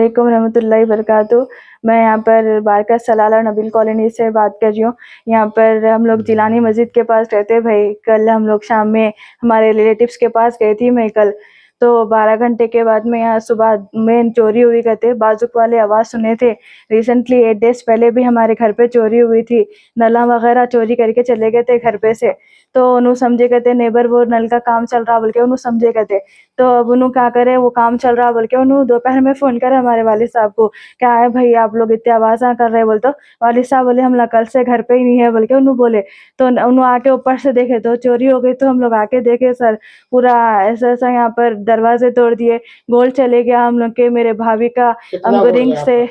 वालेकुम रहमतुल्लाहि बरकातुहू। मैं यहाँ पर बारका सलाला नबील कॉलोनी से बात कर रही हूँ। यहाँ पर हम लोग जिलानी मस्जिद के पास रहते हैं भाई। कल हम लोग शाम में हमारे रिलेटिव्स के पास गई थी मैं कल, तो 12 घंटे के बाद में यहाँ सुबह में चोरी हुई करते बाजुक वाले आवाज़ सुने थे। रिसेंटली 8 डेज़ पहले भी हमारे घर पे चोरी हुई थी। नला वगैरह चोरी करके चले गए थे घर पे से, तो उन्होंने समझे कहते नेबर वो नल का काम चल रहा बोल के उन्होंने समझे कहते। तो अब उन्होंने क्या करे, वो काम चल रहा बोल के उन्होंने दोपहर में फ़ोन करा हमारे वालिद साहब को, क्या है भाई आप लोग इतने आवाज़ कर रहे बोल। तो वालिद साहब बोले हम कल से घर पे ही नहीं है बोल के उन्होंने बोले। तो उन्होंने आके ऊपर से देखे तो चोरी हो गई। तो हम लोग आके देखे सर पूरा ऐसा यहाँ पर दरवाजे तोड़ दिए, गोल्ड चले गया हम लोग के, मेरे भाभी का रिंग्स थे,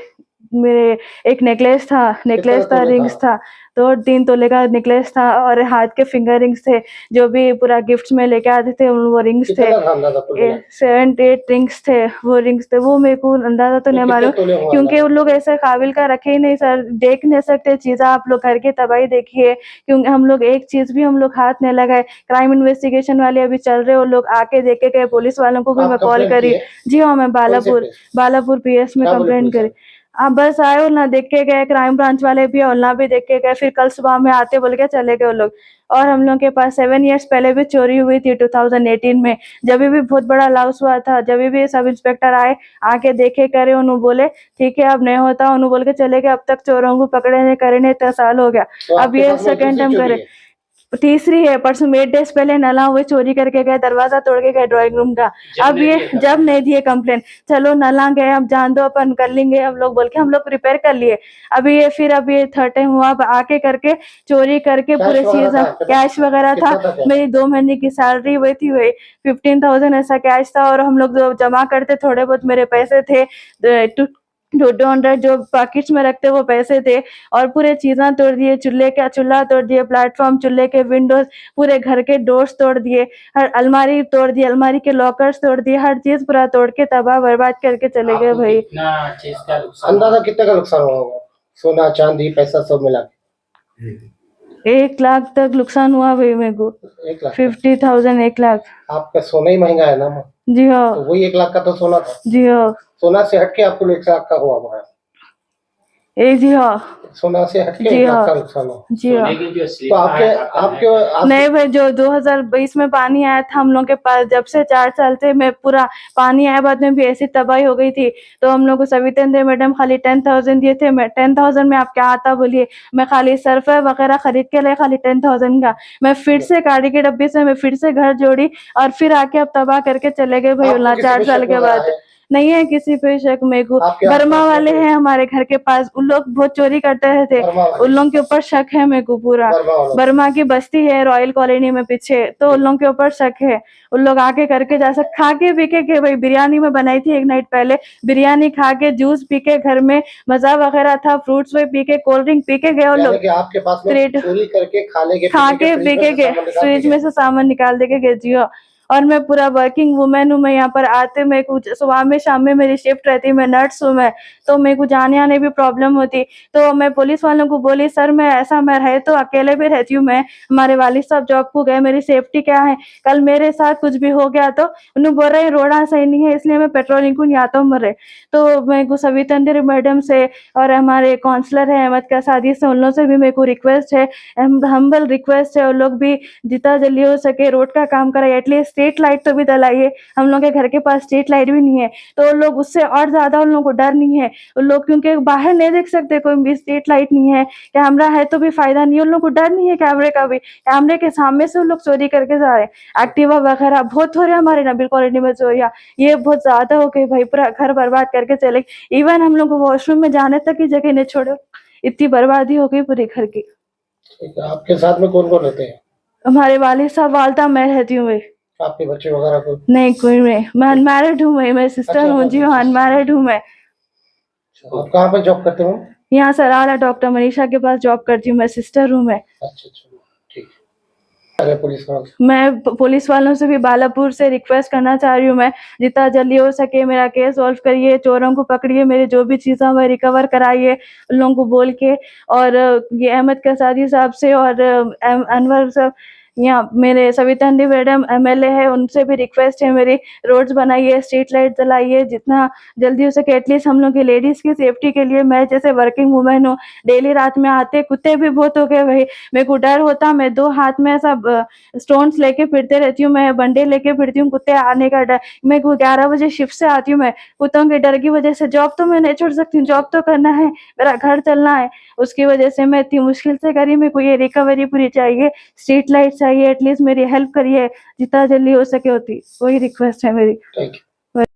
मेरे एक नेकलेस था, रिंग्स था, तो 3 तोले का नेकलेस था और हाथ के फिंगर रिंग्स थे, जो भी पूरा गिफ्ट्स में लेके आते थे वो रिंग्स थे। 7-8 रिंग्स थे, वो रिंग्स थे। वो मेरे को अंदाजा तो नहीं मालूम क्योंकि उन लोग ऐसे काबिल का रखे ही नहीं सर, देख नहीं सकते चीज़ें। आप लोग घर की तबाही देखिए, क्योंकि हम लोग एक चीज़ भी हम लोग हाथ नहीं लगाए। क्राइम इन्वेस्टिगेशन वाले अभी चल रहे, वो लोग आके देख के गए। पुलिस वालों को भी मैं कॉल करी। जी हाँ, मैं बालापुर PS में कंप्लेंट करी। आप बस आए और ना देख के गए, क्राइम ब्रांच वाले भी और ना भी देख के गए, फिर कल सुबह में आते बोल के चले गए वो लोग। और हम लोग के पास 7 इयर्स पहले भी चोरी हुई थी 2018 में, जब भी बहुत बड़ा लॉस हुआ था। जब भी सब इंस्पेक्टर आए, आके देखे करे, उन्होंने बोले ठीक है अब नहीं होता, उन्होंने बोल के चले गए। अब तक चोरों को पकड़े नहीं करे नहीं, 10 साल हो गया। अब ये सेकेंड टाइम करे, तीसरी है। परसों 8 डेज पहले नला हुए चोरी करके गए, दरवाजा तोड़ के गए ड्राइंग रूम का। अब ये जब नहीं दिए कंप्लेन, चलो नला गए अब जान दो अपन कर लेंगे हम लोग बोल के हम लोग रिपेयर कर लिए। अभी ये फिर अब ये 3rd टाइम हुआ, अब आके करके चोरी करके पूरे चीज, कैश वगैरह था। मेरी 2 महीने की सैलरी हुई थी, वही 15,000 ऐसा कैश था। और हम लोग जो जमा करते थोड़े बहुत मेरे पैसे थे, 200 जो पॉकेट्स में रखते वो पैसे थे। और पूरे चीज़ें तोड़ दिए, चूल्हा तोड़ दिए, प्लेटफॉर्म, चूल्हे के विंडोज, पूरे घर के डोर्स तोड़ दिए, हर अलमारी तोड़ दी, अलमारी के लॉकर्स तोड़ दिए, हर चीज पूरा तोड़ के तबाह बर्बाद करके चले गए भाई। अंदाजा कितने का नुकसान हुआ होगा? सोना चांदी पैसा सब मिला के 1 लाख तक नुकसान हुआ भाई मेरे को। 50,000 1 लाख। आपका सोना ही महंगा है ना? जी हाँ। तो वही 1 लाख का तो सोना था। जी हाँ। सोना से हटके आपको 1 लाख का हुआ जी हाँ। सोना से हटके 1 लाख का नुकसान हुआ। जी हाँ। तो आपके नहीं भाई, जो 2020 में पानी आया था हम लोग के पास, जब से 4 साल से मैं पूरा पानी आया, बाद में भी ऐसी तबाही हो गई थी। तो हम लोग को सवितेंद्र मैडम खाली 10,000 दिए थे। मैं 10,000 में आप क्या आता बोलिए, मैं खाली सर्फ वगैरह खरीद के लाए खाली 10,000 का। मैं फिर से गाड़ी के डब्बे से मैं फिर से घर जोड़ी और फिर आके अब तबाह करके चले गए भाई 4 साल के बाद। नहीं है किसी पे शक मेरे को। बर्मा वाले हैं हमारे घर के पास, उन लोग बहुत चोरी करते रहते, उन लोगों के ऊपर शक है मेरे को पूरा। बर्मा की बस्ती है रॉयल कॉलोनी में पीछे, तो उन लोगों के ऊपर शक है। उन लोग आके करके जा सकते, खा के पी के भाई बिरयानी में बनाई थी 1 नाइट पहले, बिरयानी खा के, जूस पी के, घर में मजा वगैरह था, फ्रूट्स में पी के, कोल्ड ड्रिंक पी के गए उन लोग। आपके पास में चोरी करके खा के पी के गए, फ्रिज में से सामान निकाल दे के गए। जी हाँ। और मैं पूरा वर्किंग वुमेन हूँ। मैं यहाँ पर आते मेरे को सुबह में शाम में मेरी शिफ्ट रहती है, मैं नर्स हूँ मैं, तो मेरे को जाने आने भी प्रॉब्लम होती। तो मैं पुलिस वालों को बोली सर मैं ऐसा, मैं रहे तो अकेले भी रहती हूँ मैं, हमारे वालिद साहब जॉब को गए, मेरी सेफ्टी क्या है, कल मेरे साथ कुछ भी हो गया तो उन्हें बोल रहे रोड़ा सही नहीं है इसलिए मैं पेट्रोलिंग को नहीं आता हूँ मरे। तो मेरे को सवितेंद्र मैडम से और हमारे काउंसलर है अहमद का सादी से, उन लोगों से भी मेरे को रिक्वेस्ट है, हम्बल रिक्वेस्ट है, उन लोग भी जितना जल्दी हो सके रोड का काम कराए, एटलीस्ट स्ट्रीट लाइट तो भी डलाइए। हम लोग के घर के पास स्ट्रीट लाइट भी नहीं है, तो उन लोग उससे और ज्यादा उन लोग को डर नहीं है। उन लोग क्योंकि बाहर नहीं देख सकते, कोई भी स्ट्रीट लाइट नहीं है, कैमरा है तो भी फायदा नहीं, उन लोग को डर नहीं है कैमरे का भी। कैमरे के सामने से उन लोग चोरी करके जा रहे हैं। एक्टिवा वगैरह बहुत हो रहे हैं हमारे नबील कॉलोनी में चोरियां, ये बहुत ज्यादा हो गई भाई, पूरा घर बर्बाद करके चले। इवन हम लोग को वॉशरूम में जाने तक की जगह नहीं छोड़ो, इतनी बर्बादी हो गई पूरी घर की। आपके साथ में कौन कौन रहते हैं? हमारे वालिद साहब, वालदा, मैं रहती हूँ भाई। आपके बच्चे वगैरह को? नहीं कोई नहीं, मैं अनमैरिड हूँ भाई, मैं सिस्टर हूँ। जी हाँ, अनमैरिड हूँ मैं। आप कहाँ पे जॉब करते हो? यहाँ सरारा डॉक्टर मनीषा के पास जॉब करती हूँ, मैं सिस्टर हूँ मैं। अच्छा ठीक है। मैं पुलिस वालों से भी बालापुर से रिक्वेस्ट करना चाह रही हूँ, मैं जितना जल्दी हो सके मेरा केस सॉल्व करिए, चोरों को पकड़िए, मेरे जो भी चीज़ें हैं रिकवर कराइए उन लोगों को बोल के। और ये अहमद कसादी साहब से और अनवर साहब, यहाँ मेरे सविता अंडी मैडम MLA है, उनसे भी रिक्वेस्ट है मेरी, रोड्स बनाइए, स्ट्रीट लाइट जलाइए, जितना जल्दी हो सके। एटलीस्ट हम लोग की लेडीज की सेफ्टी के लिए, मैं जैसे वर्किंग वुमेन हूँ, डेली रात में आते कुत्ते भी बहुत हो गए भाई, मेरे को डर होता, मैं 2 हाथ में ऐसा स्टोन्स लेके फिरते रहती हूँ, मैं बंडे लेके फिरती हूँ, कुत्ते आने का डर। मैं 11 बजे शिफ्ट से आती हूँ, मैं कुत्तों के डर की वजह से जॉब तो मैं नहीं छोड़ सकती हूँ, जॉब तो करना है, मेरा घर चलना है, उसकी वजह से मैं इतनी मुश्किल से करी। मेरे को ये रिकवरी पूरी चाहिए, स्ट्रीट लाइट चाहिए, एटलीस्ट मेरी हेल्प करिए जितना जल्दी हो सके होती, वही रिक्वेस्ट है मेरी। Thank you.